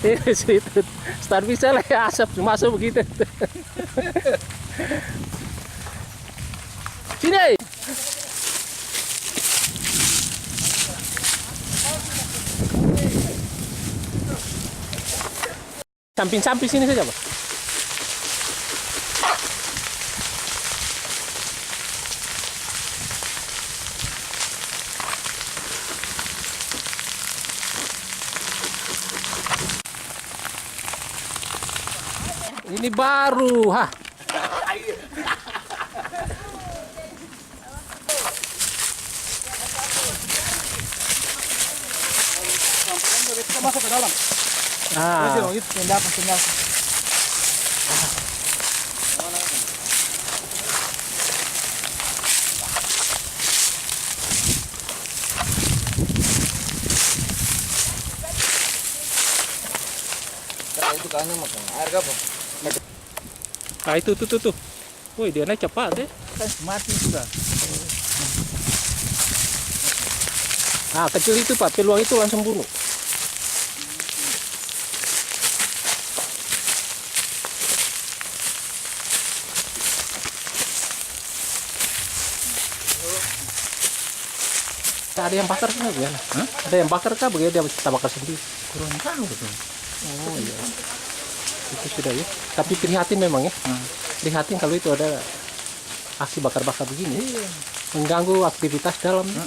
Itu start bisa lah ya, asap masuk begitu. Sini. Samping-samping sini saja, Pak. Ini baru, ha. Kita masuk ke dalam. Ah. Itu tindakan. Itu kan makan air apa? Ah, itu tuh. Woi, dia naik cepat deh. Kan mati sudah. Ah, kecil itu, Pak. Peluang itu langsung bunuh. Ada yang bakar kah bagaimana? Hah? Ada yang bakar kah bagaimana? Dia kita bakar sendiri. Kurang tahu betul. Oh iya. Itu sudah ya. Tapi prihatin memang ya. Prihatin kalau itu ada aksi bakar-bakar begini. Iya. Mengganggu aktivitas dalam.